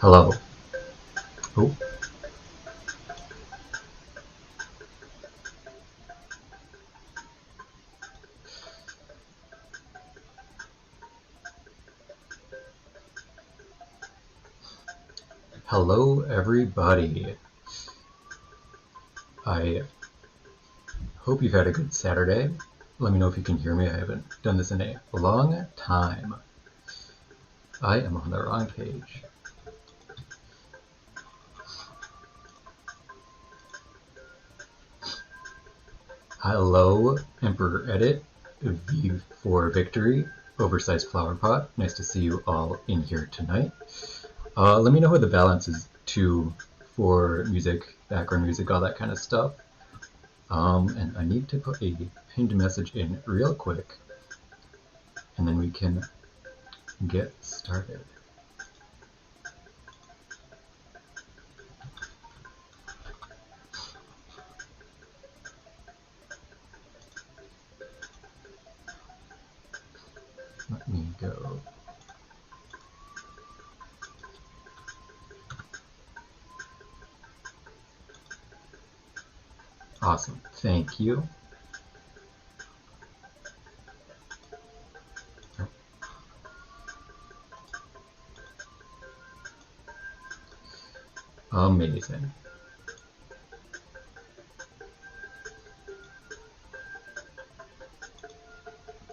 Hello. Oh, hello everybody. I hope you've had a good Saturday. Let me know if you can hear me. I haven't done this in a long time. I am on the wrong page. Hello, Emperor Edit, V for Victory, Oversized Flower Pot. Nice to see you all in here tonight. Let me know what the balance is too for music, background music, all that kind of stuff. And I need to put a pinned message in real quick, and then we can get started. Let me go. Awesome, thank you. Amazing.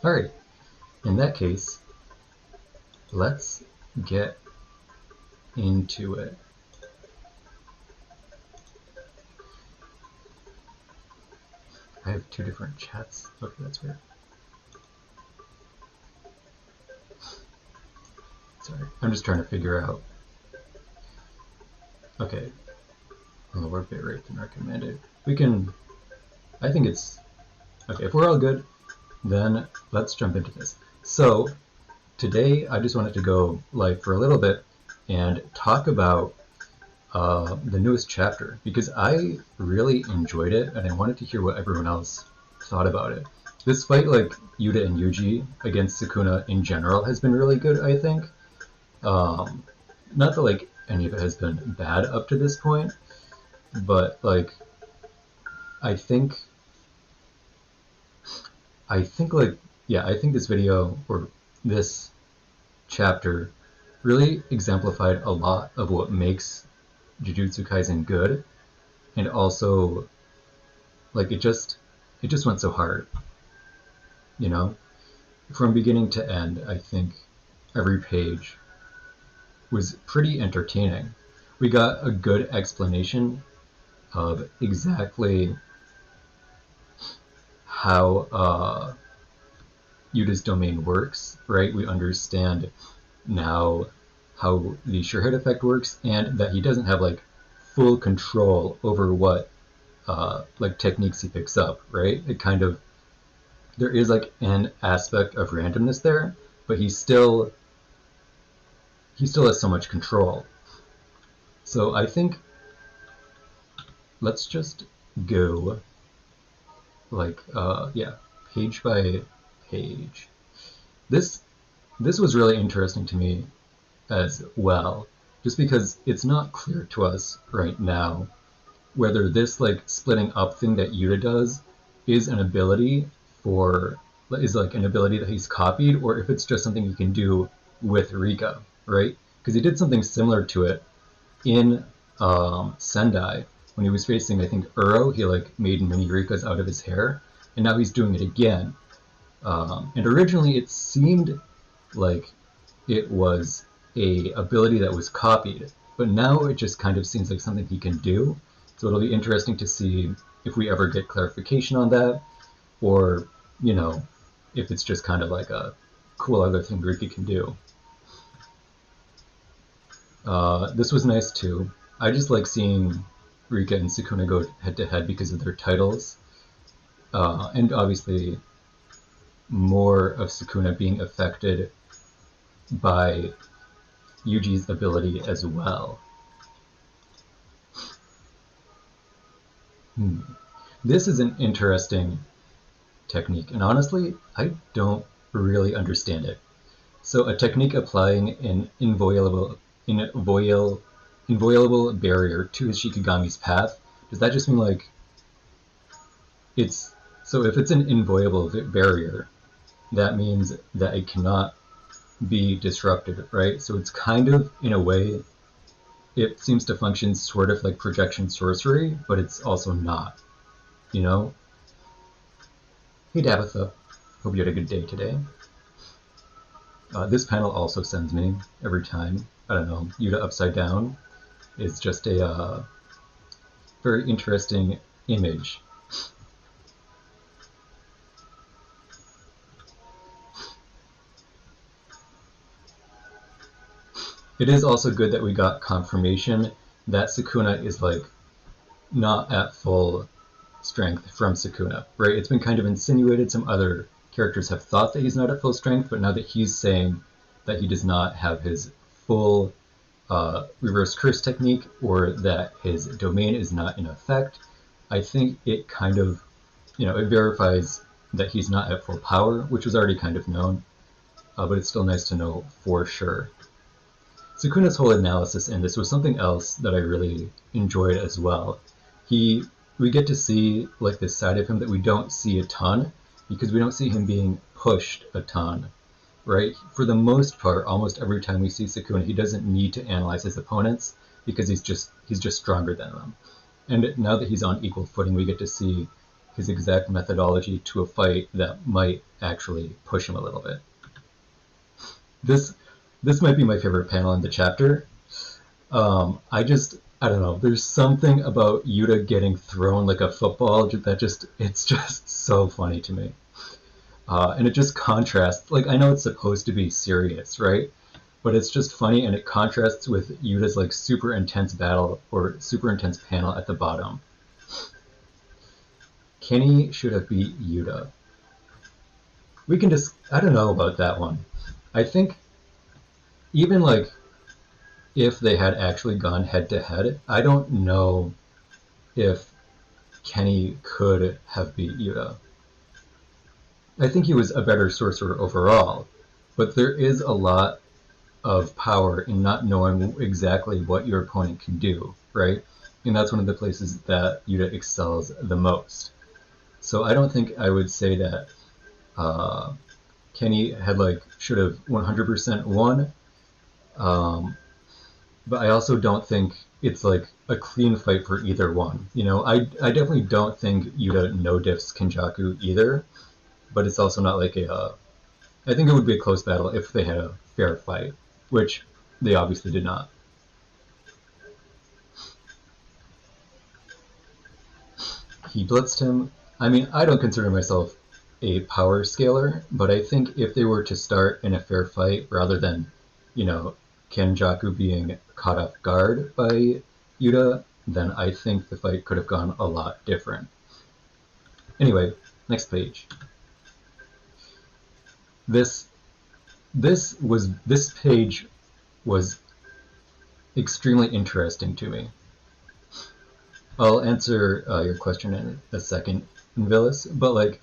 Alright, in that case, let's get into it. I have two different chats. Okay, that's weird. Sorry, I'm just trying to figure out. Okay, lower bitrate than recommended. We can, I think it's, okay, if we're all good, then let's jump into this. So, today I just wanted to go live for a little bit and talk about the newest chapter, because I really enjoyed it and I wanted to hear what everyone else thought about it. This fight, like Yuta and Yuji against Sukuna in general, has been really good, I think. Not that like any of it has been bad up to this point, but like I think like, yeah, I think this video or this chapter really exemplified a lot of what makes Jujutsu Kaisen good, and also like it just went so hard, you know, from beginning to end. I think every page was pretty entertaining. We got a good explanation of exactly how Yuta's domain works, right? We understand now how the Sheerhead effect works, and that he doesn't have like full control over what like techniques he picks up, right? It kind of, there is like an aspect of randomness there, but he still has so much control. So I think let's just go like yeah, page by page. This was really interesting to me as well, just because it's not clear to us right now whether this like splitting up thing that Yuta does is an ability that he's copied, or if it's just something he can do with Rika, right? Because he did something similar to it in Sendai when he was facing, I think, Uro. He like made mini Rikas out of his hair, and now he's doing it again. And originally it seemed like it was a ability that was copied, but now it just kind of seems like something he can do. So it'll be interesting to see if we ever get clarification on that, or, you know, if it's just kind of like a cool other thing Rika can do. This was nice too. I just like seeing Rika and Sukuna go head to head because of their titles, and obviously more of Sukuna being affected by Yuji's ability as well. This is an interesting technique, and honestly, I don't really understand it. So a technique applying an inviolable barrier to his Shikigami's path, does that just mean like it's, so if it's an inviolable barrier, that means that it cannot be disrupted, right? So it's kind of, in a way, it seems to function sort of like projection sorcery, but it's also not, you know? Hey Tabitha, hope you had a good day today. This panel also sends me every time, I don't know, Yuta upside down is just a very interesting image. It is also good that we got confirmation that Sukuna is like not at full strength from Sukuna, right? It's been kind of insinuated, some other characters have thought that he's not at full strength, but now that he's saying that he does not have his full reverse curse technique, or that his domain is not in effect, I think it kind of, it verifies that he's not at full power, which was already kind of known, but it's still nice to know for sure. Sukuna's whole analysis in this was something else that I really enjoyed as well. We get to see like this side of him that we don't see a ton, because we don't see him being pushed a ton, right? For the most part, almost every time we see Sukuna, he doesn't need to analyze his opponents because he's just stronger than them. And now that he's on equal footing, we get to see his exact methodology to a fight that might actually push him a little bit. This might be my favorite panel in the chapter. I don't know, there's something about Yuta getting thrown like a football it's just so funny to me. And it just contrasts, like, I know it's supposed to be serious, right? But it's just funny, and it contrasts with Yuta's like super intense battle or super intense panel at the bottom. Kenny should have beat Yuta. We can just, I don't know about that one. I think even like if they had actually gone head to head, I don't know if Kenny could have beat Yuta. I think he was a better sorcerer overall, but there is a lot of power in not knowing exactly what your opponent can do, right? And that's one of the places that Yuta excels the most. So I don't think I would say that Kenny had should have 100% won. But I also don't think it's like a clean fight for either one. I definitely don't think Yuta no-diffs Kinjaku either, but it's also not like I think it would be a close battle if they had a fair fight, which they obviously did not. He blitzed him. I mean, I don't consider myself a power scaler, but I think if they were to start in a fair fight rather than, Kinjaku being caught off guard by Yuta, then I think the fight could have gone a lot different. Anyway, next page. This page was extremely interesting to me. I'll answer your question in a second, Invilis, but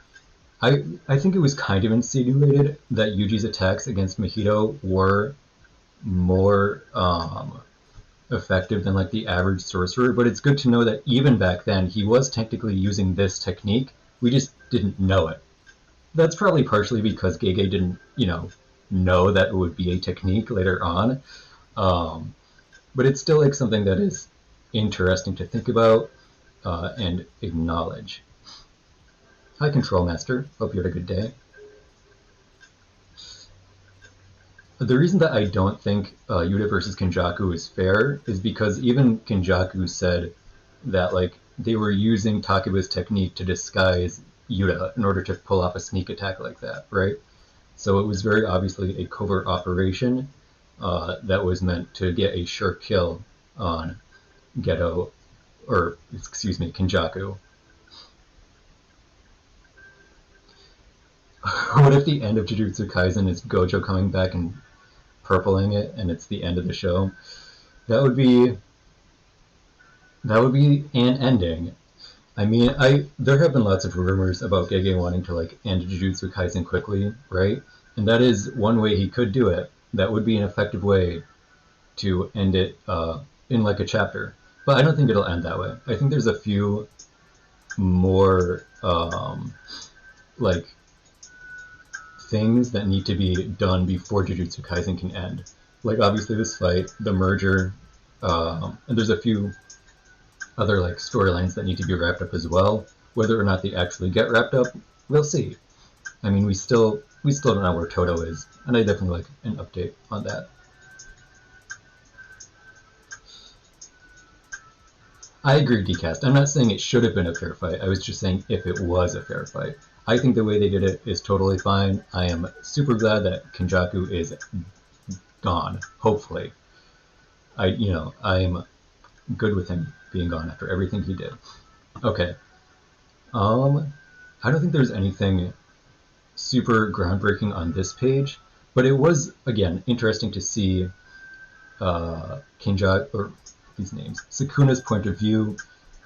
I think it was kind of insinuated that Yuji's attacks against Mahito were more effective than the average sorcerer, but it's good to know that even back then he was technically using this technique, we just didn't know it. That's probably partially because Gege didn't, know that it would be a technique later on, but it's still something that is interesting to think about and acknowledge. Hi Control Master, hope you had a good day. The reason that I don't think Yuta versus Kinjaku is fair is because even Kinjaku said that they were using Takeba's technique to disguise Yuta in order to pull off a sneak attack like that, right? So it was very obviously a covert operation that was meant to get a sure kill on Kinjaku. What if the end of Jujutsu Kaisen is Gojo coming back and purpling it, and it's the end of the show? That would be an ending. I mean, there have been lots of rumors about Gege wanting to end Jujutsu Kaisen quickly, right? And that is one way he could do it. That would be an effective way to end it in like a chapter. But I don't think it'll end that way. I think there's a few more like things that need to be done before Jujutsu Kaisen can end. Like obviously this fight, the merger, and there's a few other like storylines that need to be wrapped up as well. Whether or not they actually get wrapped up, we'll see. I mean, we still don't know where Toto is, and I definitely like an update on that. I agree, Decast. I'm not saying it should have been a fair fight. I was just saying if it was a fair fight. I think the way they did it is totally fine. I am super glad that Kinjaku is gone. Hopefully, I'm good with him being gone after everything he did. Okay. I don't think there's anything super groundbreaking on this page, but it was again interesting to see Kinjaku, or these names, Sukuna's point of view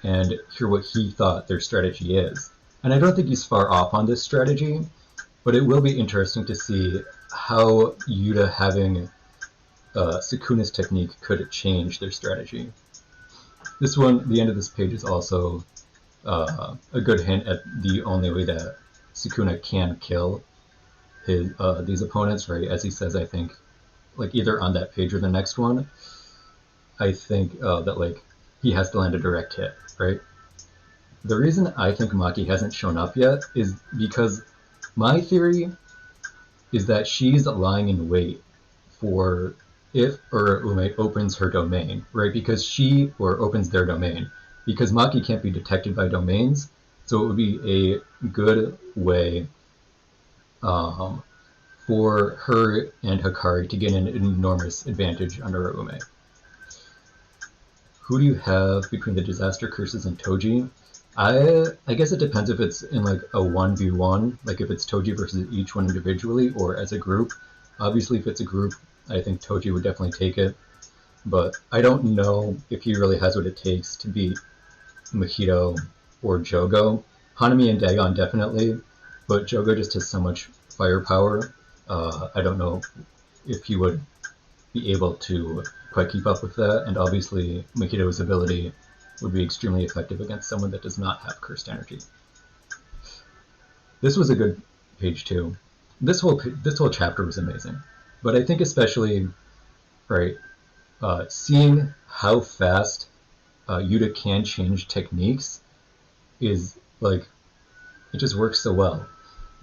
and hear what he thought their strategy is. And I don't think he's far off on this strategy, but it will be interesting to see how Yuta having Sukuna's technique could change their strategy. This one, the end of this page is also a good hint at the only way that Sukuna can kill these opponents, right? As he says, I think, like either on that page or the next one, I think that like he has to land a direct hit, right? The reason I think Maki hasn't shown up yet is because my theory is that she's lying in wait for if Urume opens her domain, right? Because opens their domain, because Maki can't be detected by domains, so it would be a good way for her and Hikari to get an enormous advantage under Urume. Who do you have between the Disaster Curses and Toji? I guess it depends if it's in like a 1v1, like if it's Toji versus each one individually or as a group. Obviously, if it's a group, I think Toji would definitely take it. But I don't know if he really has what it takes to beat Mahito or Jogo. Hanami and Dagon definitely, but Jogo just has so much firepower. I don't know if he would be able to quite keep up with that, and obviously Mahito's ability would be extremely effective against someone that does not have cursed energy. This was a good page too. This whole chapter was amazing, but I think especially, right, seeing how fast Yuta can change techniques is like, it just works so well.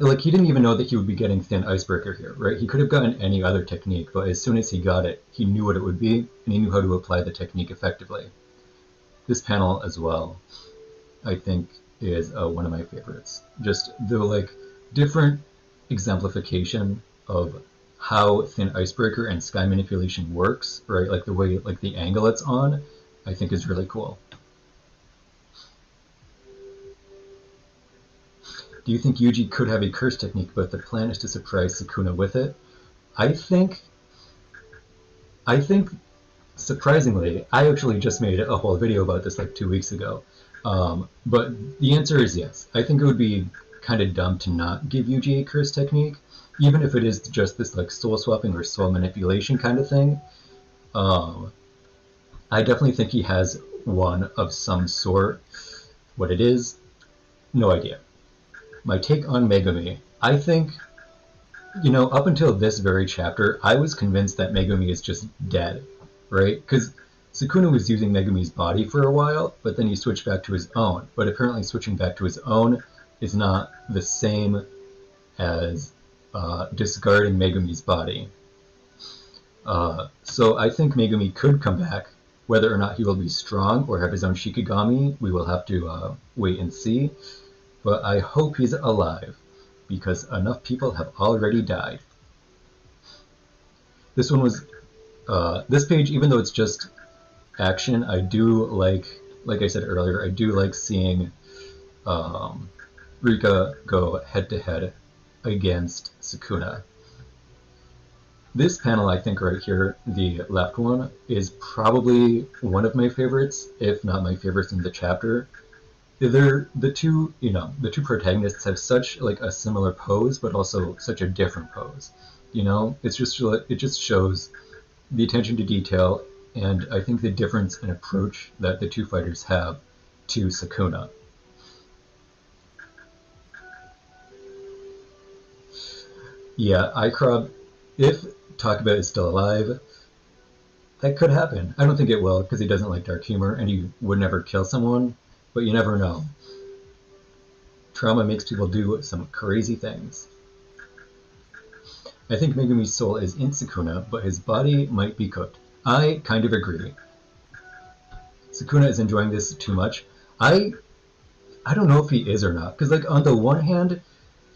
Like, he didn't even know that he would be getting Thin Icebreaker here, right? He could have gotten any other technique, but as soon as he got it, he knew what it would be, and he knew how to apply the technique effectively. This panel as well, I think, is one of my favorites. Just the like different exemplification of how Thin Icebreaker and Sky Manipulation works, right? Like the way, like the angle it's on, I think is really cool. Do you think Yuji could have a curse technique, but the plan is to surprise Sukuna with it? I think, surprisingly, I actually just made a whole video about this like 2 weeks ago. But the answer is yes. I think it would be kind of dumb to not give Yuji a curse technique, even if it is just this like soul swapping or soul manipulation kind of thing. I definitely think he has one of some sort. What it is, no idea. My take on Megumi, I think, up until this very chapter, I was convinced that Megumi is just dead, right? Because Sukuna was using Megumi's body for a while, but then he switched back to his own. But apparently switching back to his own is not the same as discarding Megumi's body. So I think Megumi could come back. Whether or not he will be strong or have his own Shikigami, we will have to wait and see. But I hope he's alive, because enough people have already died. This one was, this page, even though it's just action, I do like I said earlier, I do like seeing Rika go head-to-head against Sukuna. This panel, I think right here, the left one, is probably one of my favorites, if not my favorites in the chapter. they're the two protagonists have such like a similar pose, but also such a different pose. It just shows the attention to detail, and I think the difference in approach that the two fighters have to Sukuna. Yeah, Icrob, if Takaba is still alive, that could happen. I don't think it will, because he doesn't like dark humor, and he would never kill someone, but you never know. Trauma makes people do some crazy things. I think Megumi's soul is in Sukuna, but his body might be cooked. I kind of agree. Sukuna is enjoying this too much. I don't know if he is or not, because like on the one hand,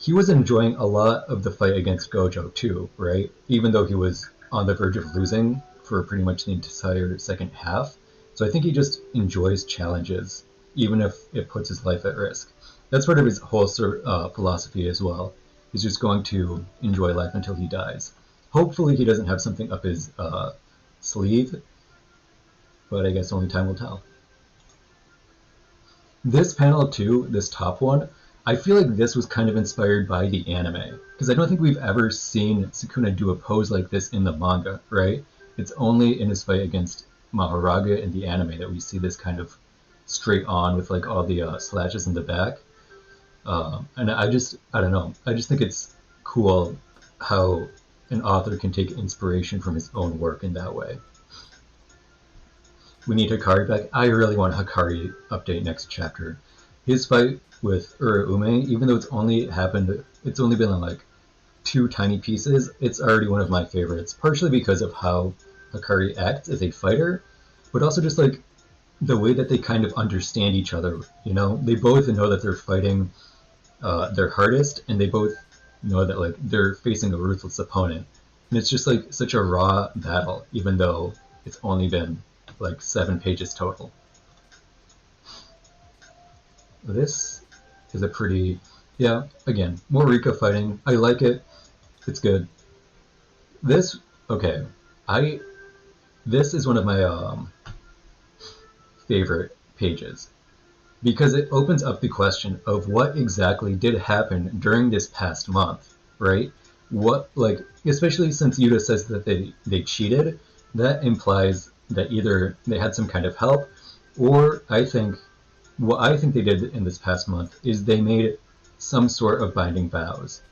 he was enjoying a lot of the fight against Gojo too, right? Even though he was on the verge of losing for pretty much the entire second half. So I think he just enjoys challenges, even if it puts his life at risk. That's part of his whole philosophy as well. He's just going to enjoy life until he dies. Hopefully he doesn't have something up his sleeve, but I guess only time will tell. This panel too, this top one, I feel like this was kind of inspired by the anime, because I don't think we've ever seen Sukuna do a pose like this in the manga, right? It's only in his fight against Mahoraga in the anime that we see this kind of straight on with like all the slashes in the back. And I don't know, I just think it's cool how an author can take inspiration from his own work in that way. We need Hikari back. I really want Hikari update next chapter. His fight with Uraume, even though it's only been in like 2 tiny pieces, it's already one of my favorites, partially because of how Hikari acts as a fighter, but also just like the way that they kind of understand each other. They both know that they're fighting their hardest, and they both know that like they're facing a ruthless opponent, and it's just like such a raw battle, even though it's only been like 7 pages total. This is a pretty, yeah, again, more Rika fighting. I like it. It's good. This, okay, this is one of my favorite pages, because it opens up the question of what exactly did happen during this past month, right? What, like, especially since Yuta says that they cheated, that implies that either they had some kind of help, or what I think they did in this past month is they made some sort of binding vows.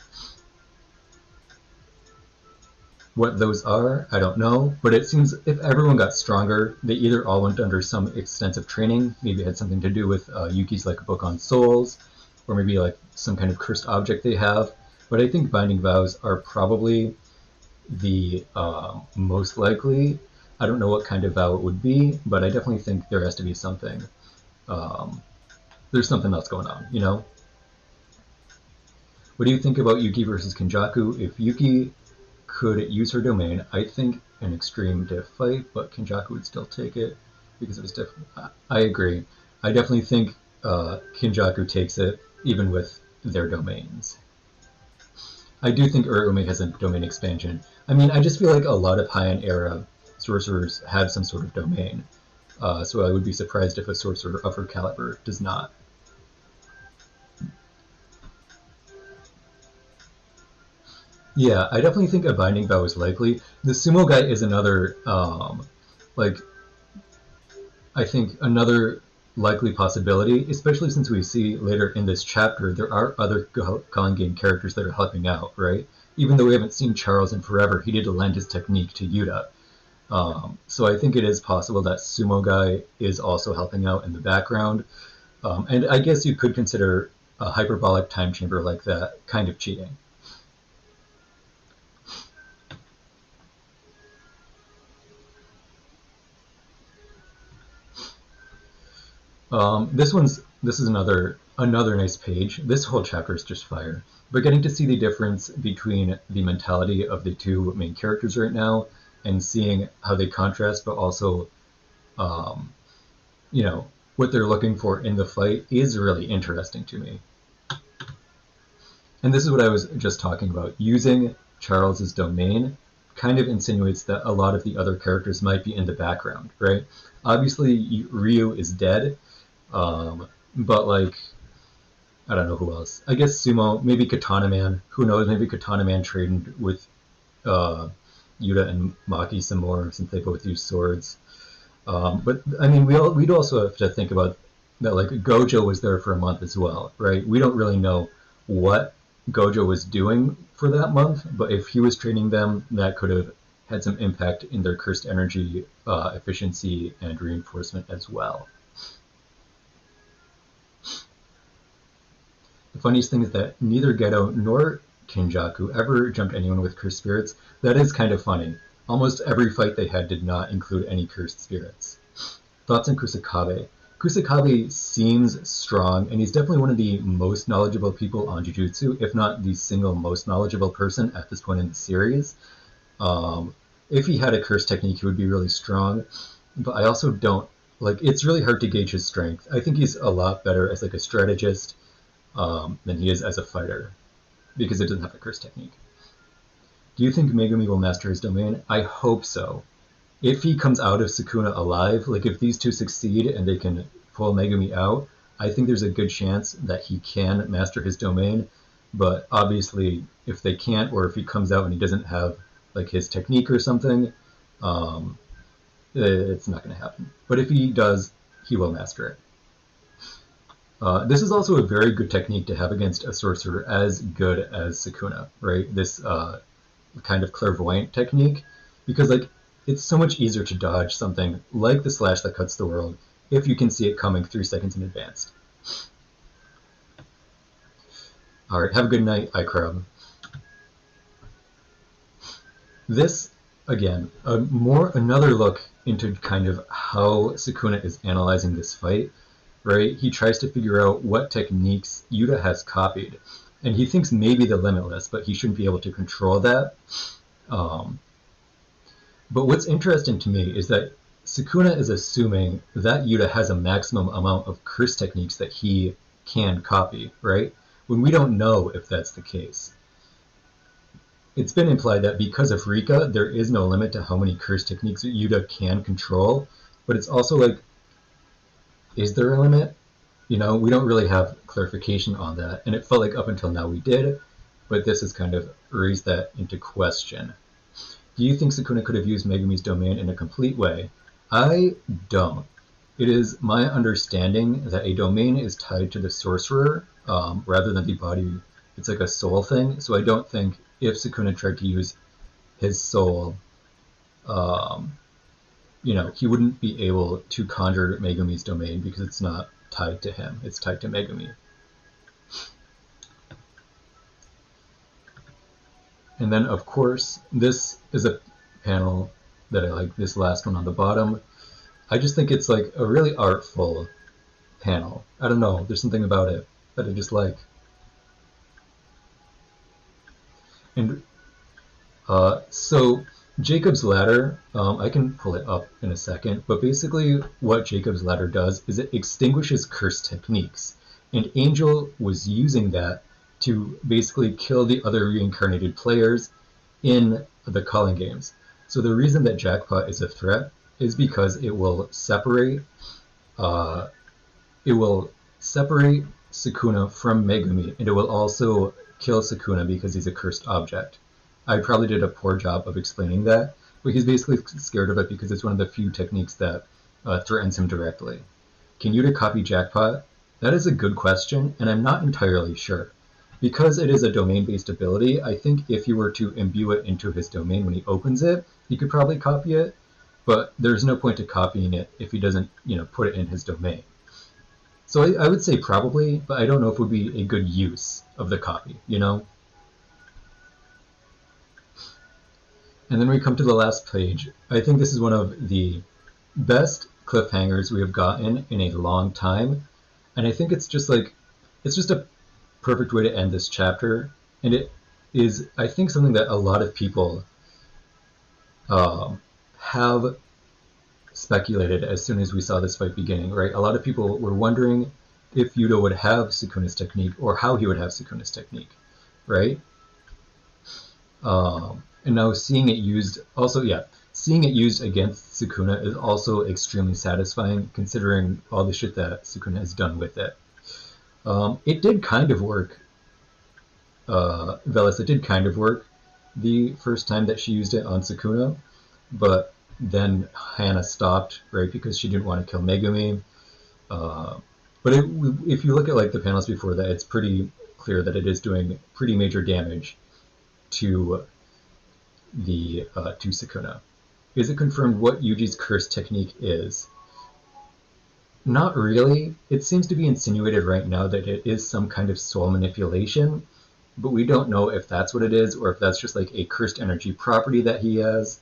What those are, I don't know, but it seems if everyone got stronger, they either all went under some extensive training, maybe it had something to do with Yuki's like book on souls, or maybe like some kind of cursed object they have, but I think binding vows are probably the most likely. I don't know what kind of vow it would be, but I definitely think there has to be something. There's something else going on, What do you think about Yuki versus Kinjaku? If Yuki could use her domain, I think an extreme diff fight, but Kinjaku would still take it because it was different. I agree. I definitely think Kinjaku takes it, even with their domains. I do think Uraume has a domain expansion. I mean, I just feel like a lot of high-end era sorcerers have some sort of domain, so I would be surprised if a sorcerer of her caliber does not. Yeah, I definitely think a binding vow is likely. The sumo guy is another, like, I think another likely possibility, especially since we see later in this chapter there are other Calling Game characters that are helping out, right? Even though we haven't seen Charles in forever, he did lend his technique to Yuta. So I think it is possible that sumo guy is also helping out in the background. And I guess you could consider a hyperbolic time chamber like that kind of cheating. This is another nice page. This whole chapter is just fire. But getting to see the difference between the mentality of the two main characters right now, and seeing how they contrast, but also, what they're looking for in the fight is really interesting to me. And this is what I was just talking about. Using Charles's domain kind of insinuates that a lot of the other characters might be in the background, right? Obviously, Ryu is dead, But like, I don't know who else. I guess Sumo, maybe Katana Man. Who knows? Maybe Katana Man trained with uh, Yuta and Maki some more since they both use swords. But I mean, we'd also have to think about that. Like Gojo was there for a month as well, right? We don't really know what Gojo was doing for that month, but if he was training them, that could have had some impact in their cursed energy efficiency and reinforcement as well. The funniest thing is that neither Geto nor Kinjaku ever jumped anyone with cursed spirits. That is kind of funny. Almost every fight they had did not include any cursed spirits. Thoughts on Kusakabe? Kusakabe seems strong, and he's definitely one of the most knowledgeable people on Jujutsu, if not the single most knowledgeable person at this point in the series. If he had a curse technique, he would be really strong, but I also don't, like, it's really hard to gauge his strength. I think he's a lot better as like a strategist than he is as a fighter, because it doesn't have a curse technique. Do you think Megumi will master his domain? I hope so. If he comes out of Sukuna alive, like if these two succeed and they can pull Megumi out, I think there's a good chance that he can master his domain. But obviously, if they can't, or if he comes out and he doesn't have like his technique or something, it's not going to happen. But if he does, he will master it. This is also a very good technique to have against a sorcerer as good as Sukuna, right? This kind of clairvoyant technique, because like it's so much easier to dodge something like the slash that cuts the world if you can see it coming 3 seconds in advance. All right, have a good night, iCrowd. This, again, another look into kind of how Sukuna is analyzing this fight, right? He tries to figure out what techniques Yuta has copied, and he thinks maybe the Limitless, but he shouldn't be able to control that. But what's interesting to me is that Sukuna is assuming that Yuta has a maximum amount of curse techniques that he can copy, right? When we don't know if that's the case. It's been implied that because of Rika, there is no limit to how many curse techniques Yuta can control, but it's also like, is there a limit? You know, we don't really have clarification on that, and it felt like up until now we did, but this has kind of raised that into question. Do you think Sukuna could have used Megumi's domain in a complete way? I don't. It is my understanding that a domain is tied to the sorcerer rather than the body. It's like a soul thing, so I don't think if Sukuna tried to use his soul, he wouldn't be able to conjure Megumi's domain because it's not tied to him. It's tied to Megumi. And then, of course, this is a panel that I like, this last one on the bottom. I just think it's like a really artful panel. I don't know, there's something about it that I just like. And so Jacob's Ladder, I can pull it up in a second, but basically what Jacob's Ladder does is it extinguishes curse techniques. And Angel was using that to basically kill the other reincarnated players in the Calling games. So the reason that Jackpot is a threat is because it will separate Sukuna from Megumi, and it will also kill Sukuna because he's a cursed object. I probably did a poor job of explaining that, but he's basically scared of it because it's one of the few techniques that threatens him directly. Can Yuta copy Jackpot? That is a good question, and I'm not entirely sure. Because it is a domain-based ability, I think if you were to imbue it into his domain when he opens it, he could probably copy it, but there's no point to copying it if he doesn't, put it in his domain. So I would say probably, but I don't know if it would be a good use of the copy, And then we come to the last page. I think this is one of the best cliffhangers we have gotten in a long time, and I think it's just a perfect way to end this chapter, and it is, I think, something that a lot of people have speculated as soon as we saw this fight beginning, right? A lot of people were wondering if Yuta would have Sukuna's technique or how he would have Sukuna's technique, right? And now seeing it used against Sukuna is also extremely satisfying, considering all the shit that Sukuna has done with it. It did kind of work, Velis. It did kind of work the first time that she used it on Sukuna, but then Hannah stopped, right, because she didn't want to kill Megumi. But if you look at like the panels before that, it's pretty clear that it is doing pretty major damage to the to Sukuna. Is it confirmed what Yuji's curse technique is? Not really. It seems to be insinuated right now that it is some kind of soul manipulation, but we don't know if that's what it is or if that's just like a cursed energy property that he has.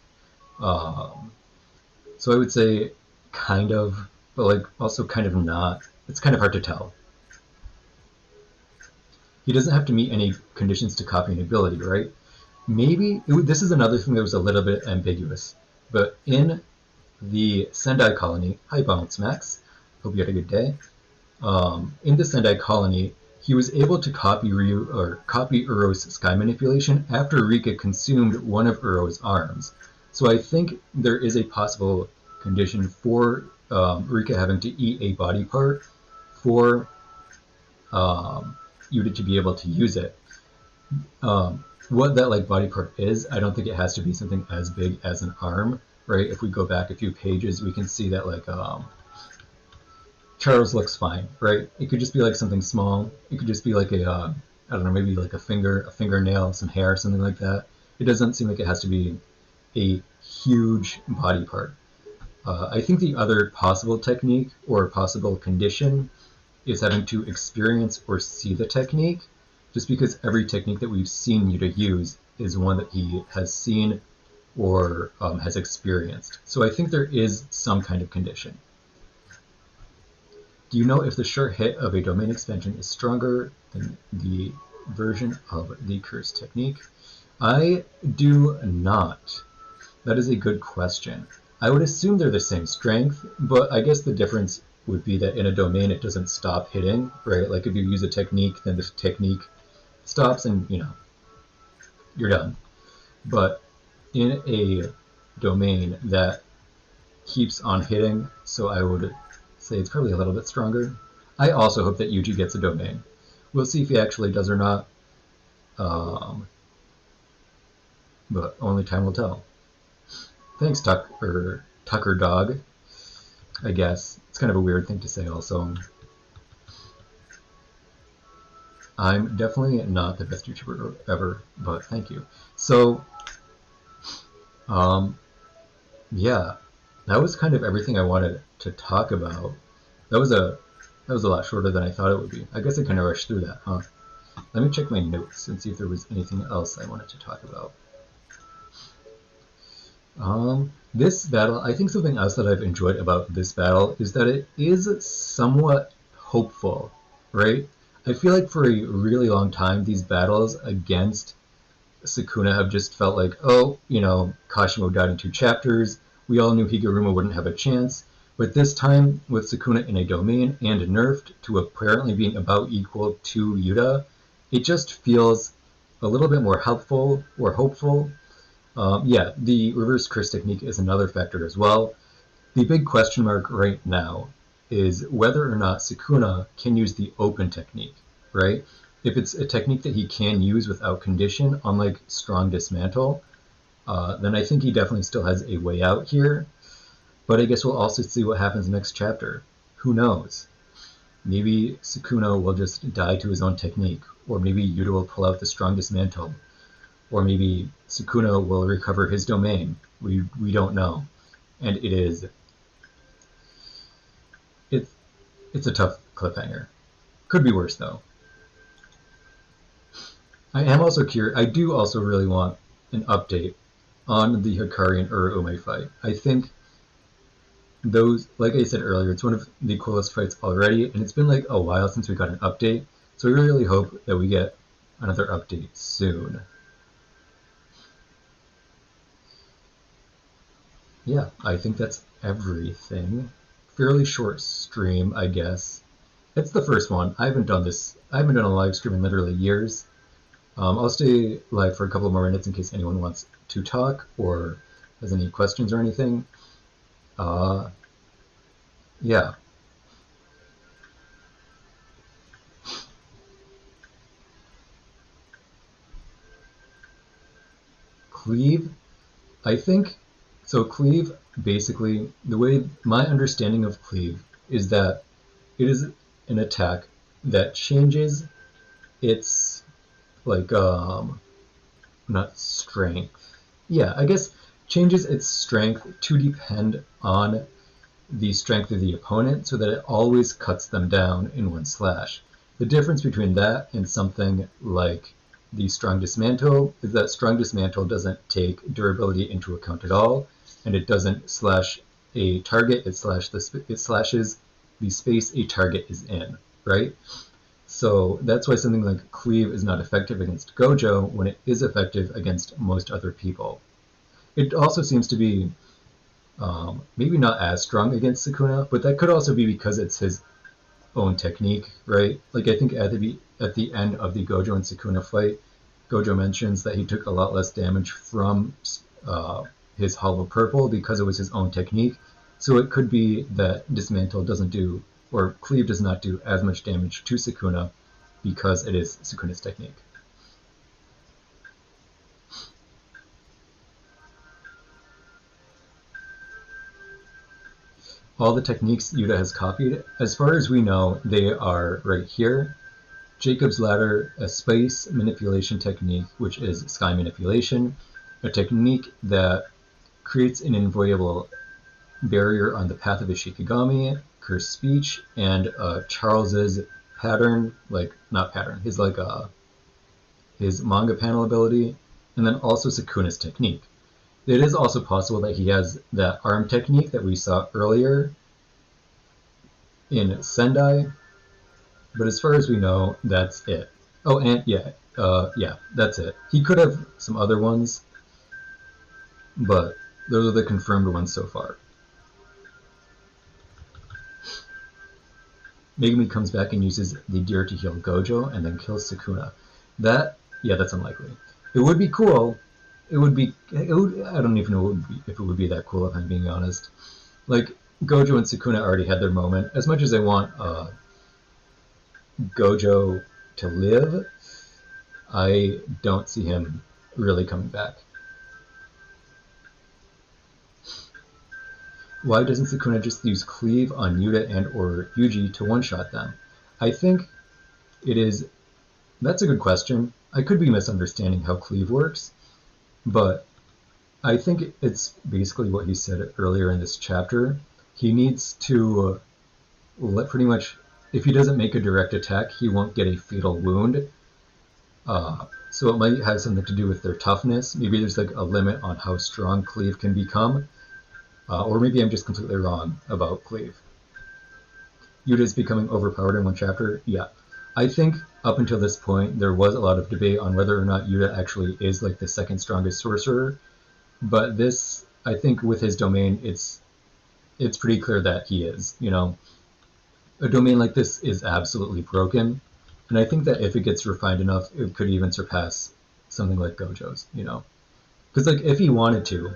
So I would say kind of, but like also kind of not. It's kind of hard to tell. He doesn't have to meet any conditions to copy an ability, right? Maybe this is another thing that was a little bit ambiguous, but in the Sendai colony, hi Bounce Max, hope you had a good day. In the Sendai colony, he was able to copy Uro's sky manipulation after Rika consumed one of Uro's arms. So I think there is a possible condition for Rika having to eat a body part for Yuta to be able to use it. What that like body part is, I don't think it has to be something as big as an arm, right? If we go back a few pages, we can see that like Charles looks fine, right? It could just be like something small. It could just be like a I don't know, maybe like a fingernail, some hair, something like that. It doesn't seem like it has to be a huge body part. I think the other possible technique or possible condition is having to experience or see the technique, just because every technique that we've seen Yuta use is one that he has seen or has experienced. So I think there is some kind of condition. Do you know if the sure hit of a domain expansion is stronger than the version of the curse technique? I do not. That is a good question. I would assume they're the same strength, but I guess the difference would be that in a domain it doesn't stop hitting, right? Like if you use a technique, then the technique stops and, you know, you're done. But in a domain that keeps on hitting, so I would say it's probably a little bit stronger. I also hope that Yuji gets a domain. We'll see if he actually does or not, but only time will tell. Thanks, Tucker Dog, I guess. It's kind of a weird thing to say also. I'm definitely not the best YouTuber ever, but thank you. So, yeah, that was kind of everything I wanted to talk about. That was a lot shorter than I thought it would be. I guess I kind of rushed through that, huh? Let me check my notes and see if there was anything else I wanted to talk about. This battle, I think something else that I've enjoyed about this battle is that it is somewhat hopeful, right? I feel like for a really long time, these battles against Sukuna have just felt like, oh, you know, Kashimo died in 2 chapters. We all knew Higuruma wouldn't have a chance. But this time, with Sukuna in a domain and nerfed to apparently being about equal to Yuta, it just feels a little bit more helpful or hopeful. Yeah, the reverse curse technique is another factor as well. The big question mark right now is whether or not Sukuna can use the open technique, right? If it's a technique that he can use without condition, unlike strong dismantle, then I think he definitely still has a way out here. But I guess we'll also see what happens next chapter. Who knows? Maybe Sukuna will just die to his own technique, or maybe Yuta will pull out the strong dismantle, or maybe Sukuna will recover his domain. We don't know. And it's a tough cliffhanger. Could be worse though. I am also curious. I do also really want an update on the Hikari and Uruume fight. I think those, like I said earlier, it's one of the coolest fights already, and it's been like a while since we got an update. So I really hope that we get another update soon. Yeah, I think that's everything. Fairly short stream, I guess. It's the first one. I haven't done a live stream in literally years. I'll stay live for a couple more minutes in case anyone wants to talk or has any questions or anything. Yeah. Cleave, I think, so Cleave, basically, the way my understanding of Cleave is that it is an attack that changes its, like, not strength. Yeah, I guess changes its strength to depend on the strength of the opponent so that it always cuts them down in one slash. The difference between that and something like the Strong Dismantle is that Strong Dismantle doesn't take durability into account at all, and it doesn't slash a target, it slashes the space a target is in, right? So that's why something like Cleave is not effective against Gojo when it is effective against most other people. It also seems to be maybe not as strong against Sukuna, but that could also be because it's his own technique, right? Like I think at the end of the Gojo and Sukuna fight, Gojo mentions that he took a lot less damage from his Hollow Purple because it was his own technique. So it could be that Dismantle doesn't do, or Cleave does not do as much damage to Sukuna because it is Sukuna's technique. All the techniques Yuta has copied, as far as we know, they are right here. Jacob's Ladder, a space manipulation technique, which is sky manipulation, a technique that creates an inviolable barrier on the path of Ishikigami, Cursed Speech, and Charles's pattern, his manga panel ability, and then also Sukuna's technique. It is also possible that he has that arm technique that we saw earlier in Sendai, but as far as we know, that's it. Oh, and yeah, that's it. He could have some other ones, but those are the confirmed ones so far. Megumi comes back and uses the deer to heal Gojo and then kills Sukuna. That's unlikely. It would be cool. I don't even know if it would be that cool if I'm being honest. Like, Gojo and Sukuna already had their moment. As much as I want Gojo to live, I don't see him really coming back. Why doesn't Sukuna just use Cleave on Yuta and or Yuji to one-shot them? I think that's a good question. I could be misunderstanding how Cleave works, but I think it's basically what he said earlier in this chapter. He needs to pretty much, if he doesn't make a direct attack, he won't get a fatal wound. So it might have something to do with their toughness. Maybe there's like a limit on how strong Cleave can become. Or maybe I'm just completely wrong about Cleave. Yuta is becoming overpowered in one chapter? Yeah. I think up until this point there was a lot of debate on whether or not Yuta actually is like the second strongest sorcerer. But this, I think with his domain, it's pretty clear that he is, you know. A domain like this is absolutely broken. And I think that if it gets refined enough, it could even surpass something like Gojo's, you know. Because like if he wanted to,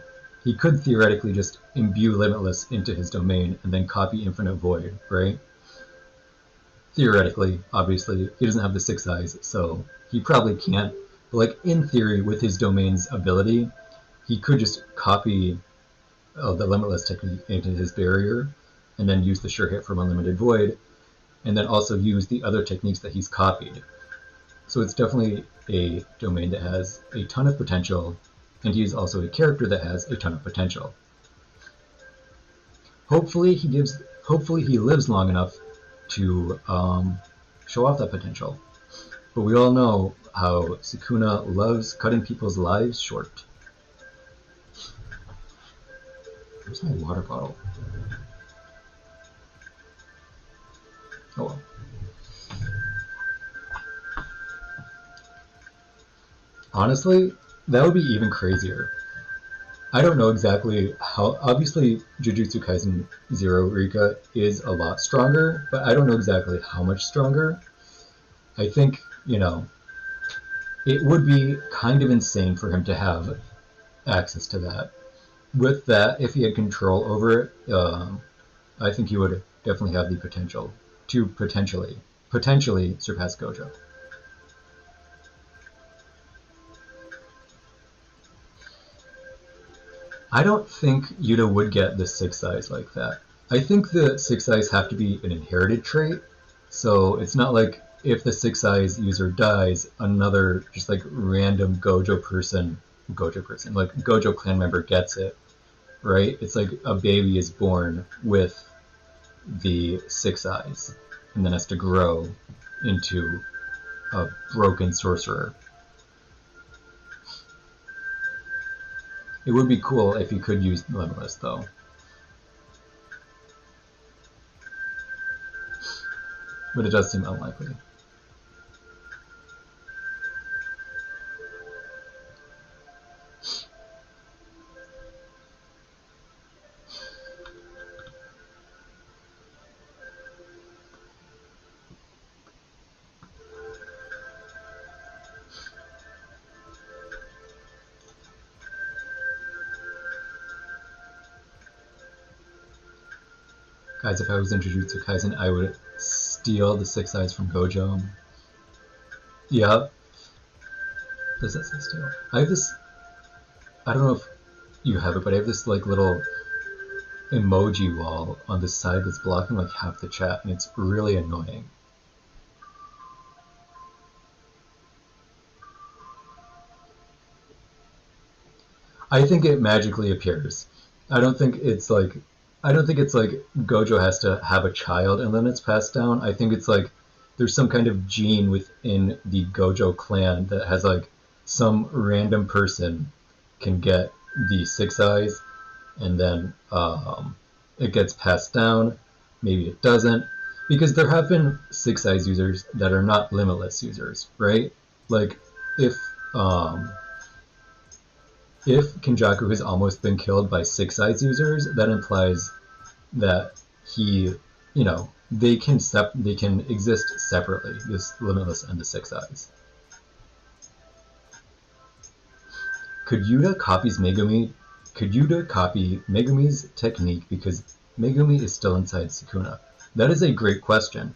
he could theoretically just imbue Limitless into his domain and then copy Infinite Void, right? Theoretically, obviously, he doesn't have the 6 eyes, so he probably can't. But like in theory, with his domain's ability, he could just copy the Limitless technique into his barrier, and then use the Sure Hit from Unlimited Void, and then also use the other techniques that he's copied. So it's definitely a domain that has a ton of potential, and he's also a character that has a ton of potential. Hopefully he lives long enough to show off that potential. But we all know how Sukuna loves cutting people's lives short. Where's my water bottle? Oh well. Honestly, that would be even crazier. I don't know exactly how. Obviously, Jujutsu Kaisen 0 Rika is a lot stronger, but I don't know exactly how much stronger. I think, you know, it would be kind of insane for him to have access to that. With that, if he had control over it, I think he would definitely have the potential to potentially surpass Gojo. I don't think Yuta would get the 6 eyes like that. I think the 6 eyes have to be an inherited trait, so it's not like if the 6 eyes user dies, another just like random like Gojo clan member gets it, right? It's like a baby is born with the 6 eyes and then has to grow into a broken sorcerer. It would be cool if you could use Limitless, though. But it does seem unlikely. Guys, if I was in Jujutsu Kaisen, I would steal the 6 eyes from Gojo. Yep. Does that say steal? I have this, I don't know if you have it, but I have this like little emoji wall on the side that's blocking like half the chat, and it's really annoying. I think it magically appears. I don't think it's like Gojo has to have a child and then it's passed down. I think it's like there's some kind of gene within the Gojo clan that has like some random person can get the 6 eyes, and then it gets passed down. Maybe it doesn't, because there have been 6 eyes users that are not limitless users, right? Like if um, if Kinjaku has almost been killed by 6 eyes users, that implies that he, they can exist separately. This limitless and the 6 eyes. Could Yuta copy Megumi's technique because Megumi is still inside Sukuna? That is a great question,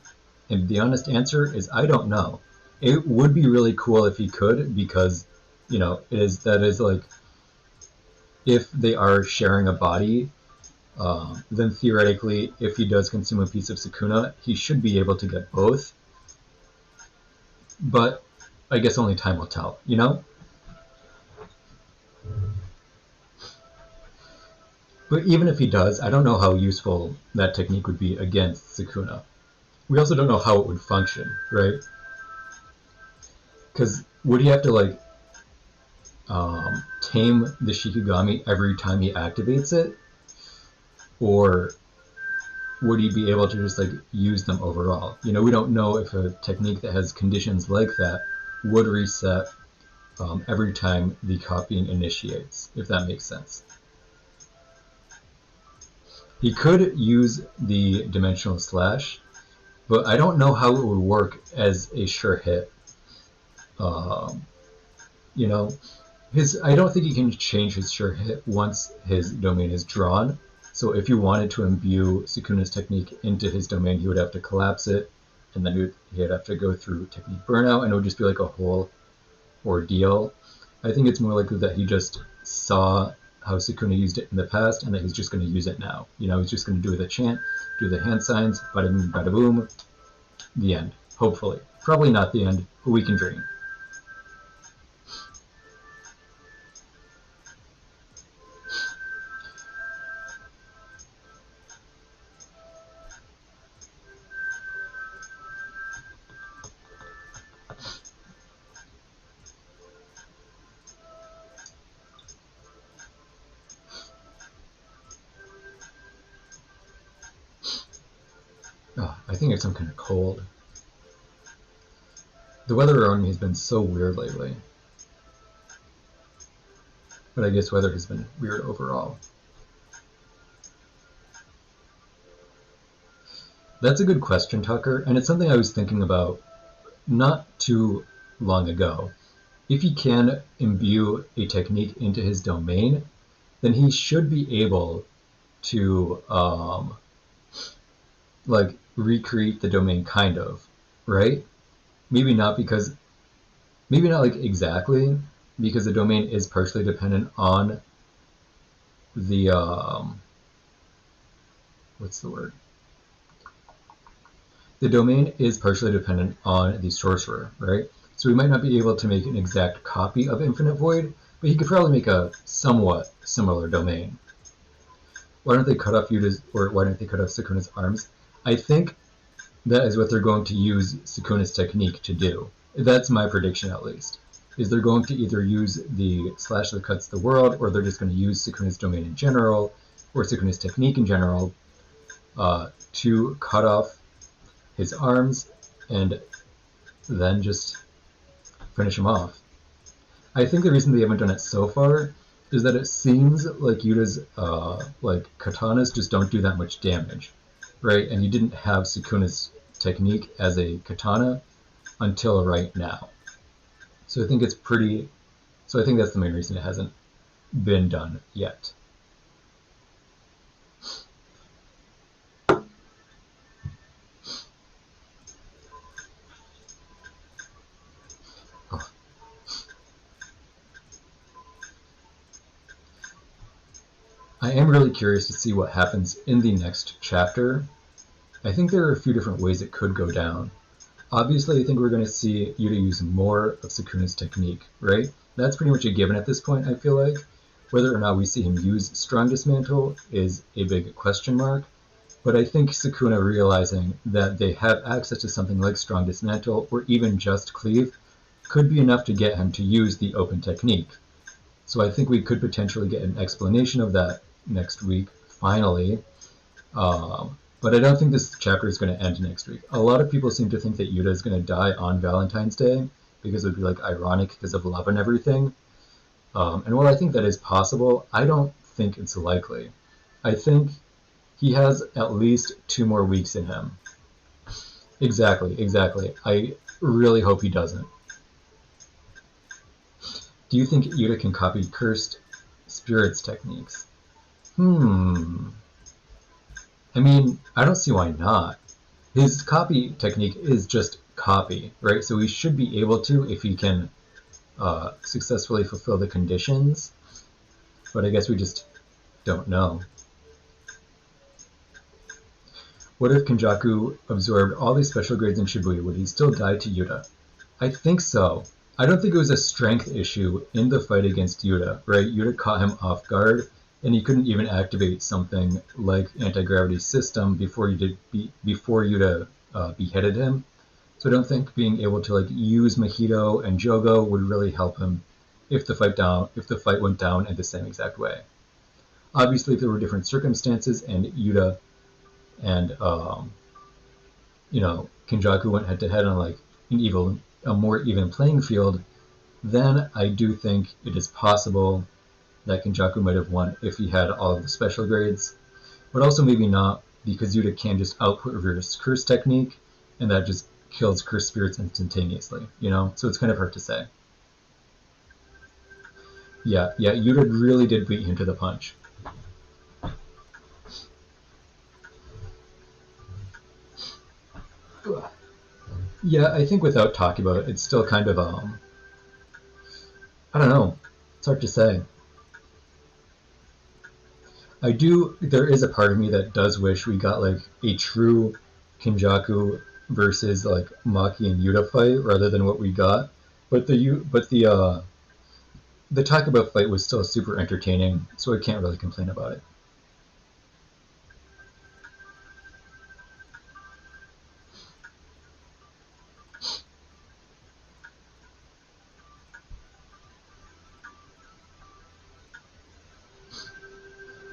and the honest answer is I don't know. It would be really cool if he could, because that is like, if they are sharing a body, then theoretically, if he does consume a piece of Sukuna, he should be able to get both. But I guess only time will tell, But even if he does, I don't know how useful that technique would be against Sukuna. We also don't know how it would function, right? Because would he have to like tame the Shikigami every time he activates it? Or would he be able to just like use them overall? We don't know if a technique that has conditions like that would reset every time the copying initiates, if that makes sense. He could use the dimensional slash, but I don't know how it would work as a sure hit. I don't think he can change his sure hit once his domain is drawn. So if you wanted to imbue Sukuna's technique into his domain, he would have to collapse it, and then he'd have to go through technique burnout, and it would just be like a whole ordeal. I think it's more likely that he just saw how Sukuna used it in the past, and that he's just going to use it now. He's just going to do the chant, do the hand signs, bada boom, bada boom, the end. Hopefully. Probably not the end, but we can dream. Oh, I think it's some kind of cold. The weather around me has been so weird lately. But I guess weather has been weird overall. That's a good question, Tucker, and it's something I was thinking about not too long ago. If he can imbue a technique into his domain, then he should be able to like recreate the domain, kind of, right? Maybe not like exactly, because the domain is partially dependent on the what's the word? The domain is partially dependent on the sorcerer, right? So we might not be able to make an exact copy of Infinite Void, but he could probably make a somewhat similar domain. Why don't they cut off Yuta's, or why don't they cut off Sukuna's arms? I think that is what they're going to use Sukuna's technique to do. That's my prediction, at least. Is they're going to either use the slash that cuts the world, or they're just going to use Sukuna's domain in general, or Sukuna's technique in general, to cut off his arms and then just finish him off. I think the reason they haven't done it so far is that it seems like Yuta's like katanas just don't do that much damage, right? And you didn't have Sukuna's technique as a katana until right now. So I think it's pretty. So I think that's the main reason it hasn't been done yet. I am really curious to see what happens in the next chapter. I think there are a few different ways it could go down. Obviously, I think we're going to see Yuta use more of Sukuna's technique, right? That's pretty much a given at this point, I feel like. Whether or not we see him use Strong Dismantle is a big question mark, but I think Sukuna realizing that they have access to something like Strong Dismantle, or even just Cleave, could be enough to get him to use the open technique. So I think we could potentially get an explanation of that next week, finally. But I don't think this chapter is going to end next week. A lot of people seem to think that Yuta is going to die on Valentine's Day, because it would be like ironic because of love and everything. And while I think that is possible, I don't think it's likely. I think he has at least 2 more weeks in him. Exactly. I really hope he doesn't. Do you think Yuta can copy Cursed Spirits techniques? I mean, I don't see why not. His copy technique is just copy, right? So he should be able to if he can successfully fulfill the conditions. But I guess we just don't know. What if Kinjaku absorbed all these special grades in Shibuya? Would he still die to Yuta? I think so. I don't think it was a strength issue in the fight against Yuta, right? Yuta caught him off guard, and he couldn't even activate something like anti-gravity system before Yuta beheaded him. So I don't think being able to like use Mahito and Jogo would really help him if the fight went down in the same exact way. Obviously, if there were different circumstances and Yuta and Kinjaku went head to head on like a more even playing field, then I do think it is possible that Kinjaku might have won if he had all of the special grades, but also maybe not, because Yuta can just output reverse curse technique, and that just kills cursed spirits instantaneously, so it's kind of hard to say. Yeah, Yuta really did beat him to the punch. Yeah, I think without talking about it, it's still kind of, I don't know, it's hard to say. There is a part of me that does wish we got like a true Kinjaku versus like Maki and Yuta fight rather than what we got. But the Takaba fight was still super entertaining, so I can't really complain about it.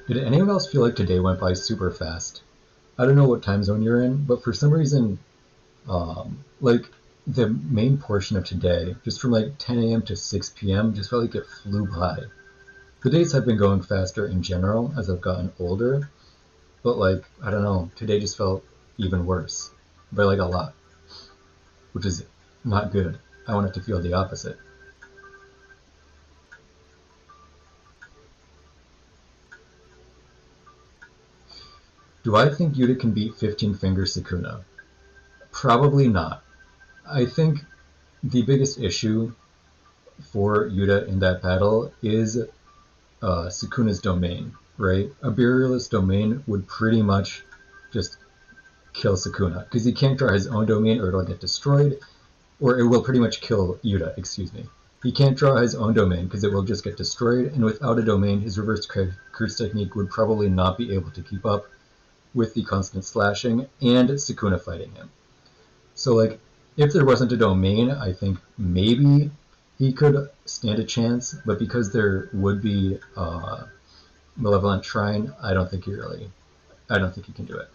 Did anyone else feel like today went by super fast? I don't know what time zone you're in, but for some reason, like the main portion of today, just from like 10 a.m. to 6 p.m., just felt like it flew by. The days have been going faster in general as I've gotten older, but like, I don't know, today just felt even worse, by like a lot, which is not good. I want it to feel the opposite. Do I think Yuta can beat 15 Finger Sukuna? Probably not. I think the biggest issue for Yuta in that battle is Sukuna's domain, right? A barrierless domain would pretty much just kill Sukuna, because he can't draw his own domain or it'll get destroyed, or it will pretty much kill Yuta, excuse me. He can't draw his own domain because it will just get destroyed, and without a domain, his reverse curse technique would probably not be able to keep up with the constant slashing and Sukuna fighting him. So, like, if there wasn't a domain, I think maybe he could stand a chance, but because there would be Malevolent Shrine, I don't think he can do it.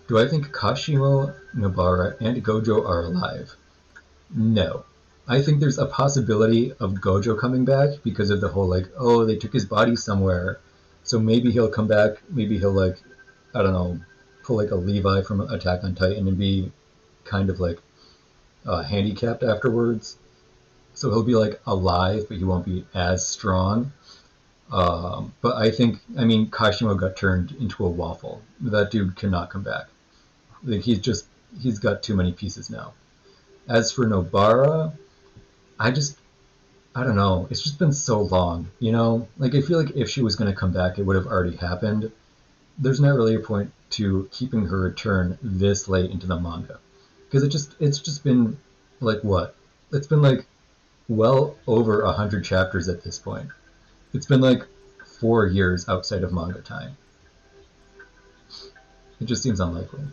Do I think Kashimo, Nobara, and Gojo are alive? No. I think there's a possibility of Gojo coming back because of the whole, like, oh, they took his body somewhere, so maybe he'll come back, maybe he'll, like, I don't know, pull like a Levi from Attack on Titan and be kind of like handicapped afterwards. So he'll be like alive, but he won't be as strong. But I mean, Kashimo got turned into a waffle. That dude cannot come back. Like, he's got too many pieces now. As for Nobara, I don't know. It's just been so long, you know? Like, I feel like if she was going to come back, it would have already happened. There's not really a point to keeping her return this late into the manga. Because it's just been, like, what? It's been, like, well over 100 chapters at this point. It's been, like, 4 years outside of manga time. It just seems unlikely.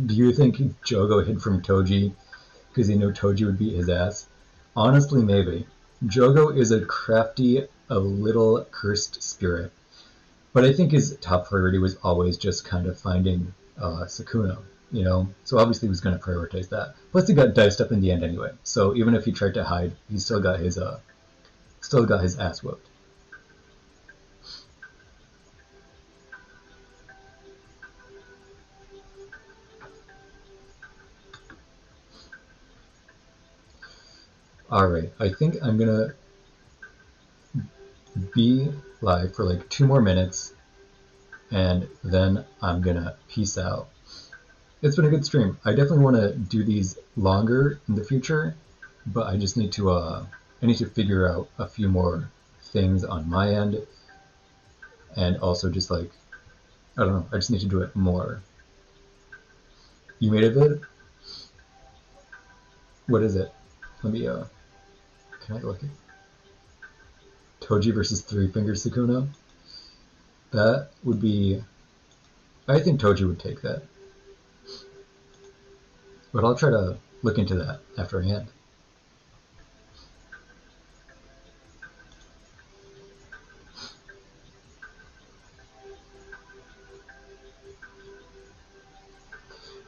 Do you think Jogo hid from Toji because he knew Toji would beat his ass? Honestly, maybe. Jogo is a crafty, a little cursed spirit. But I think his top priority was always just kind of finding Sukuna, you know? So obviously he was going to prioritize that. Plus he got diced up in the end anyway. So even if he tried to hide, he still got his ass whooped. Alright, I think I'm gonna be live for like 2 more minutes, and then I'm gonna peace out. It's been a good stream. I definitely want to do these longer in the future, but I just need to figure out a few more things on my end, and also just like, I don't know, I just need to do it more. You made a vid? What is it? Let me can I look at Toji versus Three Fingers Sukuna? That would be, I think Toji would take that. But I'll try to look into that after I end.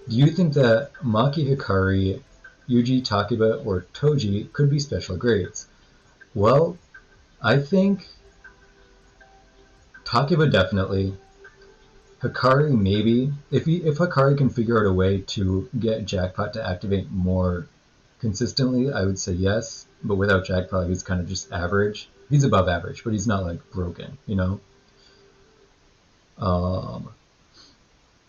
Do you think that Maki Hikari, Yuji Takiba, or Toji could be special grades? Well, I think Takiba definitely. Hikari maybe. If Hikari can figure out a way to get Jackpot to activate more consistently, I would say yes. But without Jackpot, he's kind of just average. He's above average, but he's not like broken, you know?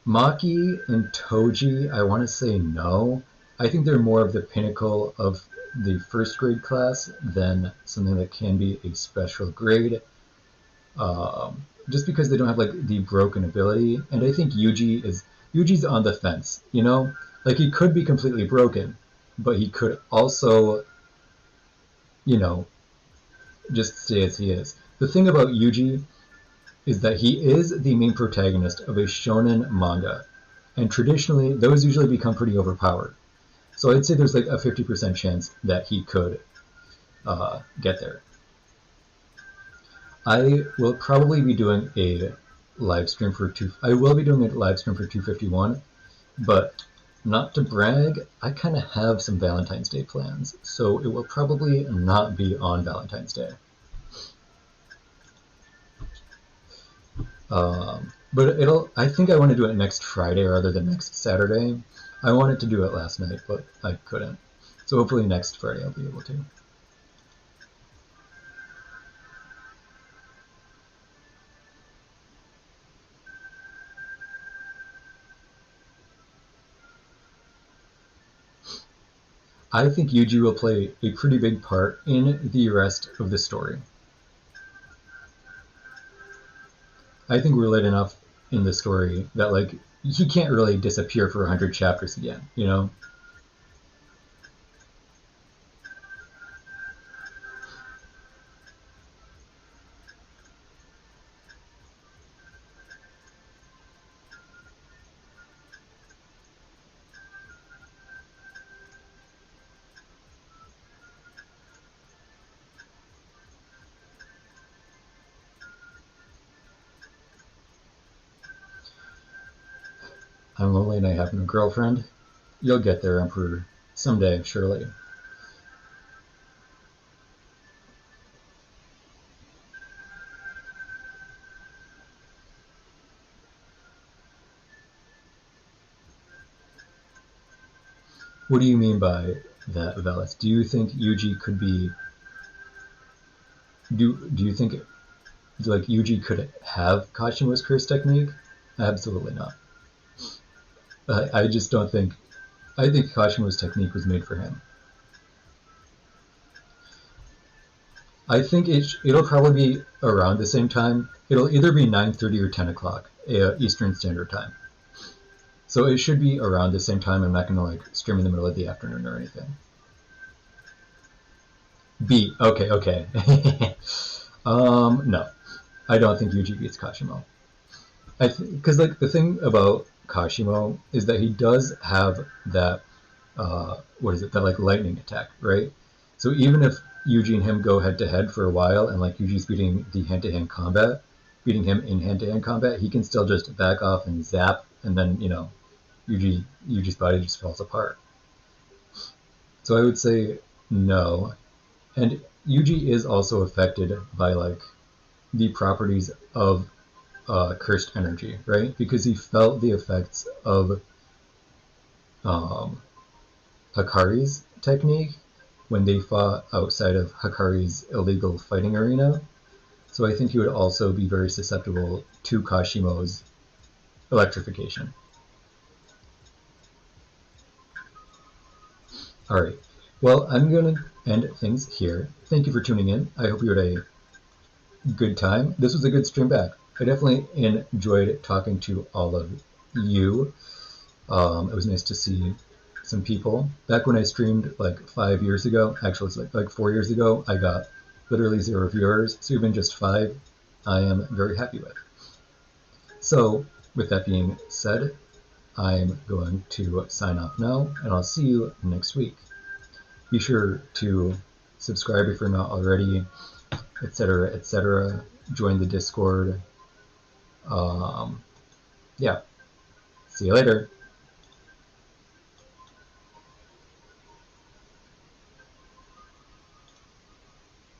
Maki and Toji, I want to say no. I think they're more of the pinnacle of the first grade class than something that can be a special grade. Just because they don't have like the broken ability, and I think Yuji's on the fence, you know? Like, he could be completely broken, but he could also, you know, just stay as he is. The thing about Yuji is that he is the main protagonist of a shonen manga, and traditionally those usually become pretty overpowered. So I'd say there's like a 50% chance that he could get there. I will probably be doing a live stream for I will be doing a live stream for 251, but not to brag, I kind of have some Valentine's Day plans, so it will probably not be on Valentine's Day. But I think I want to do it next Friday rather than next Saturday. I wanted to do it last night, but I couldn't. So hopefully next Friday I'll be able to. I think Yuji will play a pretty big part in the rest of the story. I think we're late enough in the story that like he can't really disappear for 100 chapters again, you know? I'm lonely and I have no girlfriend. You'll get there, Emperor. Someday, surely. What do you mean by that, Velis? Do you think Yuji could be... Do you think like Yuji could have Kashima's curse technique? Absolutely not. I just don't think... I think Kashima's technique was made for him. I think it'll probably be around the same time. It'll either be 9:30 or 10 o'clock Eastern Standard Time. So it should be around the same time. I'm not going to like stream in the middle of the afternoon or anything. B. Okay, okay. No. I don't think Yuji beats Kashimo. Because like the thing about Kashimo is that he does have that what is it, that like lightning attack, right? So even if Yuji and him go head to head for a while and like Yuji's beating the hand-to-hand combat, beating him in hand-to-hand combat, he can still just back off and zap, and then, you know, Yuji's body just falls apart. So I would say no. And Yuji is also affected by like the properties of cursed energy, right? Because he felt the effects of Hakari's technique when they fought outside of Hakari's illegal fighting arena. So I think he would also be very susceptible to Kashimo's electrification. Alright, well, I'm going to end things here. Thank you for tuning in. I hope you had a good time. This was a good stream back. I definitely enjoyed talking to all of you. It was nice to see some people. Back when I streamed like 5 years ago, actually it's like 4 years ago, I got literally 0 viewers. So even just 5, I am very happy with. So with that being said, I'm going to sign off now, and I'll see you next week. Be sure to subscribe if you're not already, etc., etc. Join the Discord. Yeah. See you later.